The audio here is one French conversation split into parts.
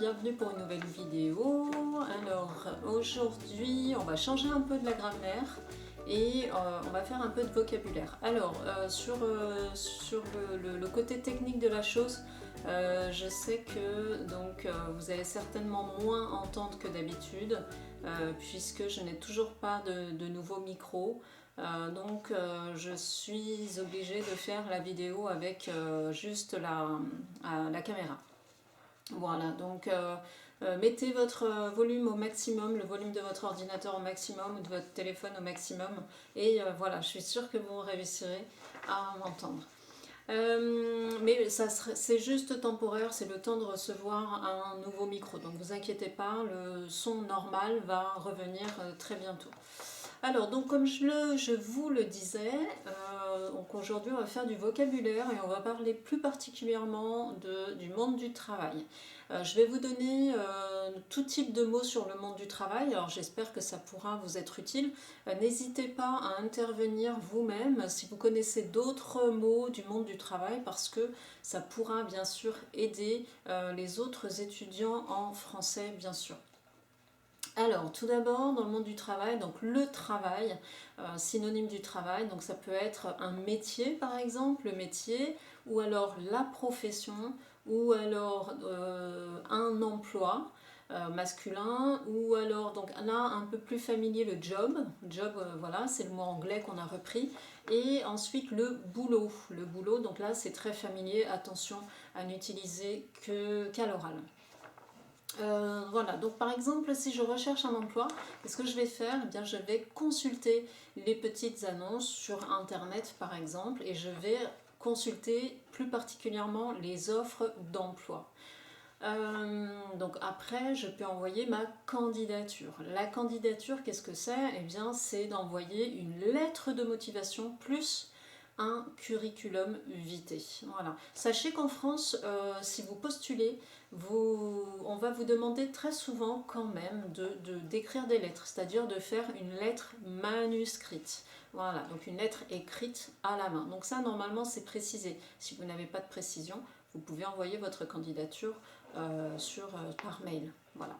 bienvenue pour une nouvelle vidéo. Alors aujourd'hui on va changer un peu de la grammaire et on va faire un peu de vocabulaire. Alors sur le côté technique de la chose, je sais que vous allez certainement moins entendre que d'habitude puisque je n'ai toujours pas de nouveau micro. Je suis obligée de faire la vidéo avec juste la caméra. Voilà, mettez votre volume au maximum, le volume de votre ordinateur au maximum ou de votre téléphone au maximum et voilà, je suis sûre que vous réussirez à m'entendre. Mais c'est juste temporaire, c'est le temps de recevoir un nouveau micro, donc vous inquiétez pas, le son normal va revenir très bientôt. Alors, donc comme je vous le disais, aujourd'hui on va faire du vocabulaire et on va parler plus particulièrement du monde du travail. Je vais vous donner tout type de mots sur le monde du travail, alors j'espère que ça pourra vous être utile. N'hésitez pas à intervenir vous-même si vous connaissez d'autres mots du monde du travail parce que ça pourra bien sûr aider les autres étudiants en français bien sûr. Alors, tout d'abord, dans le monde du travail, donc le travail, synonyme du travail, donc ça peut être un métier par exemple, le métier, ou alors la profession, ou alors un emploi masculin, ou alors, donc là, un peu plus familier, le job, voilà, c'est le mot anglais qu'on a repris, et ensuite le boulot, donc là c'est très familier, attention à n'utiliser qu'à l'oral. Voilà, donc par exemple, si je recherche un emploi, qu'est-ce que je vais faire? Eh bien, je vais consulter les petites annonces sur Internet, par exemple, et je vais consulter plus particulièrement les offres d'emploi. Donc après, je peux envoyer ma candidature. La candidature, qu'est-ce que c'est? Eh bien, c'est d'envoyer une lettre de motivation plus un curriculum vitae. Voilà. Sachez qu'en France, si vous postulez, on va vous demander très souvent quand même d'écrire des lettres, c'est-à-dire de faire une lettre manuscrite. Voilà, donc une lettre écrite à la main. Donc ça, normalement, c'est précisé. Si vous n'avez pas de précision, vous pouvez envoyer votre candidature par mail. Voilà.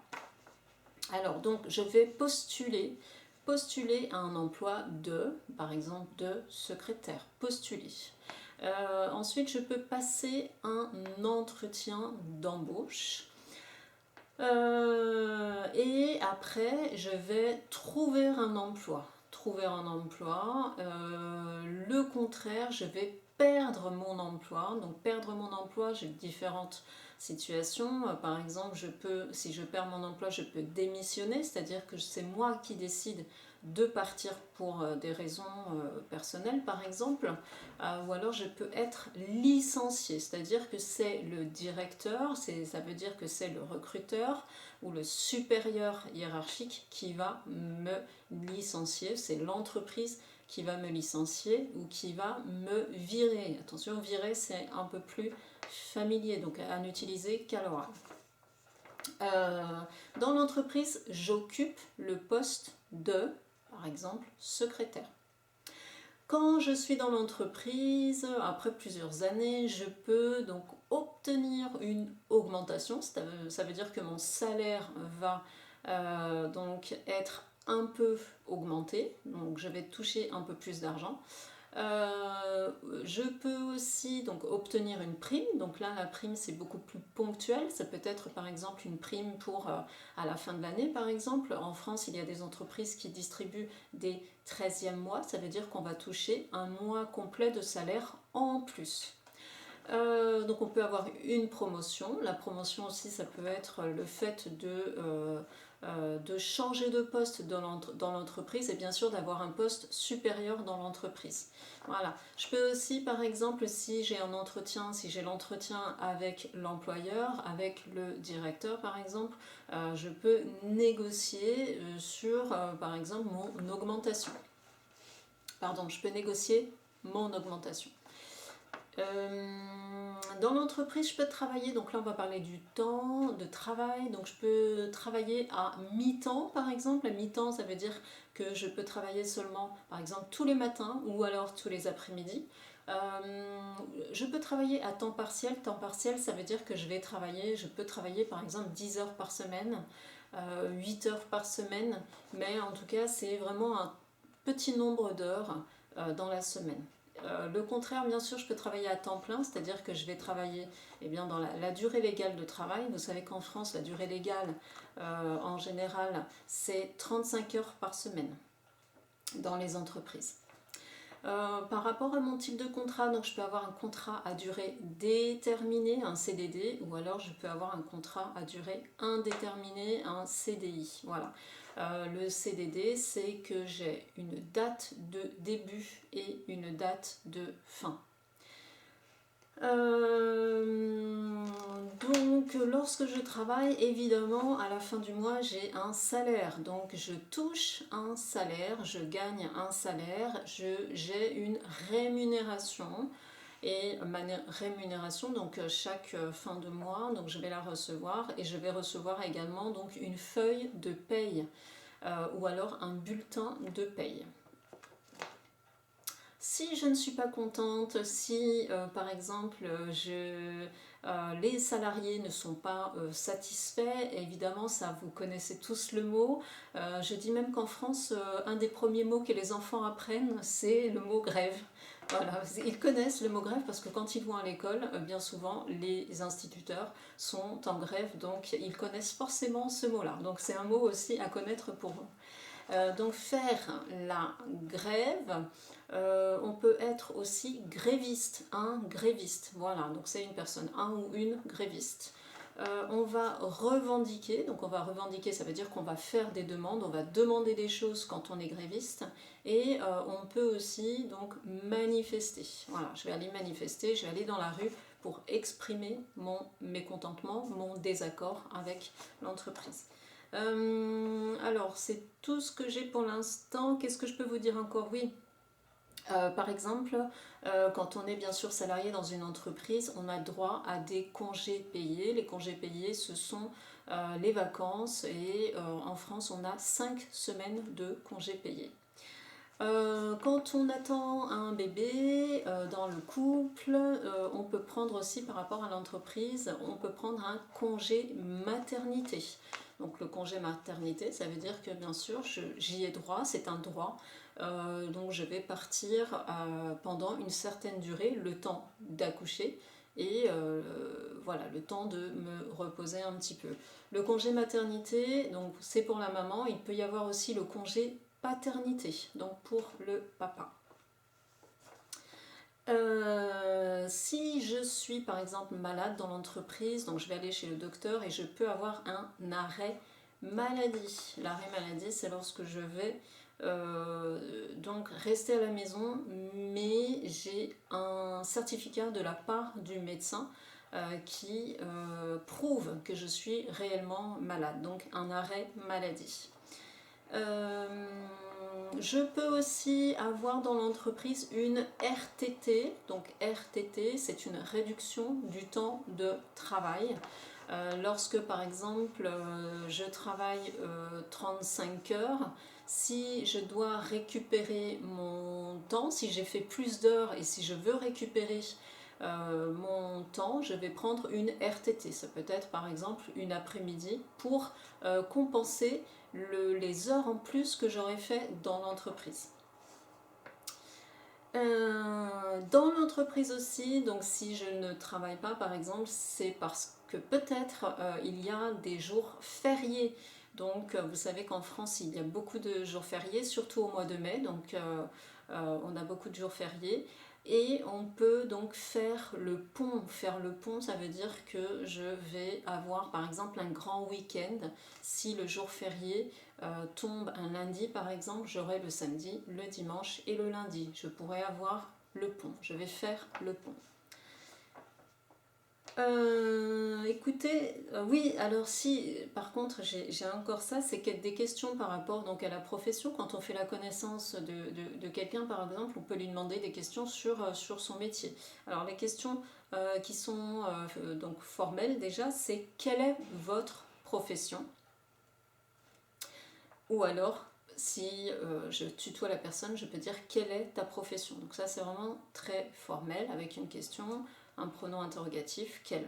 Alors, donc, je vais postuler à un emploi par exemple, de secrétaire. Postuler. Ensuite, je peux passer un entretien d'embauche. Et après, je vais trouver un emploi. Le contraire, je vais perdre mon emploi. Donc perdre mon emploi, j'ai différentes situations. Par exemple, si je perds mon emploi, je peux démissionner, c'est-à-dire que c'est moi qui décide de partir pour des raisons personnelles par exemple, ou alors je peux être licenciée, c'est-à-dire que c'est le directeur, ça veut dire que c'est le recruteur ou le supérieur hiérarchique qui va me licencier, c'est l'entreprise qui va me licencier ou qui va me virer. Attention, virer c'est un peu plus familier, donc à n'utiliser qu'à l'oral. Dans l'entreprise, j'occupe le poste de, par exemple, secrétaire. Quand je suis dans l'entreprise, après plusieurs années, je peux donc obtenir une augmentation. Ça veut dire que mon salaire va donc être un peu augmenté. Donc je vais toucher un peu plus d'argent. Je peux aussi donc obtenir une prime, donc là la prime c'est beaucoup plus ponctuel, ça peut être par exemple une prime pour à la fin de l'année par exemple. En France il y a des entreprises qui distribuent des 13e mois, ça veut dire qu'on va toucher un mois complet de salaire en plus. Donc on peut avoir une promotion. La promotion aussi ça peut être le fait de changer de poste dans l'entreprise et bien sûr d'avoir un poste supérieur dans l'entreprise. Voilà. Je peux aussi par exemple si j'ai l'entretien avec l'employeur, avec le directeur par exemple, je peux négocier sur par exemple mon augmentation. Pardon, je peux négocier mon augmentation. Dans l'entreprise, je peux travailler, donc là on va parler du temps de travail, donc je peux travailler à mi-temps par exemple. À mi-temps, ça veut dire que je peux travailler seulement par exemple tous les matins ou alors tous les après-midi. Je peux travailler à temps partiel. Temps partiel, ça veut dire que je peux travailler par exemple 10 heures par semaine, 8 heures par semaine, mais en tout cas, c'est vraiment un petit nombre d'heures dans la semaine. Le contraire, bien sûr, je peux travailler à temps plein, c'est-à-dire que je vais travailler dans la durée légale de travail. Vous savez qu'en France, la durée légale, en général, c'est 35 heures par semaine dans les entreprises. Par rapport à mon type de contrat, donc je peux avoir un contrat à durée déterminée, un CDD, ou alors je peux avoir un contrat à durée indéterminée, un CDI. Voilà. Le CDD, c'est que j'ai une date de début et une date de fin. Donc lorsque je travaille, évidemment à la fin du mois j'ai un salaire, donc je touche un salaire, je gagne un salaire, j'ai une rémunération, et ma rémunération, donc chaque fin de mois, donc je vais la recevoir, et je vais recevoir également donc une feuille de paye ou alors un bulletin de paye. Si je ne suis pas contente, si par exemple les salariés ne sont pas satisfaits, évidemment ça vous connaissez tous le mot, je dis même qu'en France un des premiers mots que les enfants apprennent c'est le mot grève. Voilà, ils connaissent le mot grève parce que quand ils vont à l'école, bien souvent les instituteurs sont en grève, donc ils connaissent forcément ce mot-là. Donc c'est un mot aussi à connaître pour vous. Donc faire la grève, on peut être aussi gréviste, un gréviste, voilà, donc c'est une personne, un ou une gréviste. On va revendiquer, donc on va revendiquer, ça veut dire qu'on va faire des demandes, on va demander des choses quand on est gréviste, et on peut aussi donc manifester. Voilà, je vais aller manifester, je vais aller dans la rue pour exprimer mon mécontentement, mon désaccord avec l'entreprise. Alors, c'est tout ce que j'ai pour l'instant. Qu'est-ce que je peux vous dire encore? Oui. Par exemple, quand on est bien sûr salarié dans une entreprise, on a droit à des congés payés. Les congés payés, ce sont les vacances, et en France, on a 5 semaines de congés payés. Quand on attend un bébé dans le couple, on peut prendre aussi par rapport à l'entreprise, on peut prendre un congé maternité. Donc le congé maternité, ça veut dire que bien sûr j'y ai droit, c'est un droit. Donc je vais partir pendant une certaine durée, le temps d'accoucher, et voilà, le temps de me reposer un petit peu. Le congé maternité, donc c'est pour la maman. Il peut y avoir aussi le congé paternité, donc pour le papa. Si je suis par exemple malade dans l'entreprise, donc je vais aller chez le docteur et je peux avoir un arrêt maladie. L'arrêt maladie, c'est lorsque je vais donc rester à la maison, mais j'ai un certificat de la part du médecin qui prouve que je suis réellement malade, donc un arrêt maladie. Je peux aussi avoir dans l'entreprise une RTT. Donc RTT, c'est une réduction du temps de travail. Lorsque par exemple je travaille 35 heures, si je dois récupérer mon temps, si j'ai fait plus d'heures et si je veux récupérer mon temps, je vais prendre une RTT. Ça peut être par exemple une après-midi pour compenser les heures en plus que j'aurais fait dans l'entreprise. Dans l'entreprise aussi, donc si je ne travaille pas par exemple, c'est parce que peut-être il y a des jours fériés. Donc vous savez qu'en France il y a beaucoup de jours fériés, surtout au mois de mai, donc on a beaucoup de jours fériés. Et on peut donc faire le pont. Faire le pont, ça veut dire que je vais avoir par exemple un grand week-end. Si le jour férié tombe un lundi par exemple, j'aurai le samedi, le dimanche et le lundi. Je pourrais avoir le pont. Je vais faire le pont. Écoutez, oui, alors si, par contre, j'ai encore ça, c'est des questions par rapport donc, à la profession. Quand on fait la connaissance de quelqu'un, par exemple, on peut lui demander des questions sur son métier. Alors, les questions qui sont donc formelles, déjà, c'est quelle est votre profession? Ou alors, si je tutoie la personne, je peux dire quelle est ta profession. Donc ça c'est vraiment très formel avec une question, un pronom interrogatif, quel.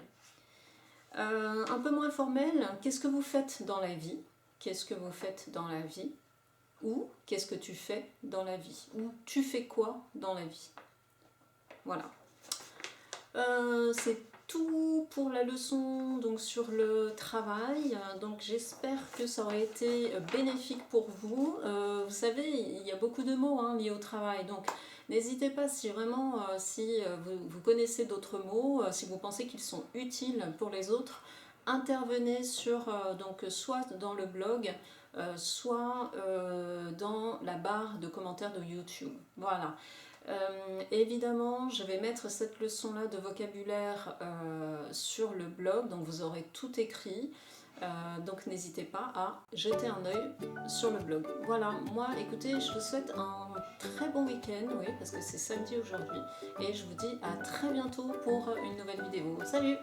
Un peu moins formel, qu'est-ce que vous faites dans la vie? Qu'est-ce que vous faites dans la vie? Ou qu'est-ce que tu fais dans la vie? Ou tu fais quoi dans la vie? Voilà. C'est tout pour la leçon donc sur le travail. Donc j'espère que ça aurait été bénéfique pour vous. Vous savez, il y a beaucoup de mots liés au travail. Donc n'hésitez pas si vraiment vous connaissez d'autres mots, si vous pensez qu'ils sont utiles pour les autres, intervenez sur donc soit dans le blog, soit dans la barre de commentaires de YouTube. Voilà. Évidemment, je vais mettre cette leçon-là de vocabulaire sur le blog, donc vous aurez tout écrit. Donc n'hésitez pas à jeter un œil sur le blog. Voilà, moi écoutez, je vous souhaite un très bon week-end, oui, parce que c'est samedi aujourd'hui, et je vous dis à très bientôt pour une nouvelle vidéo. Salut!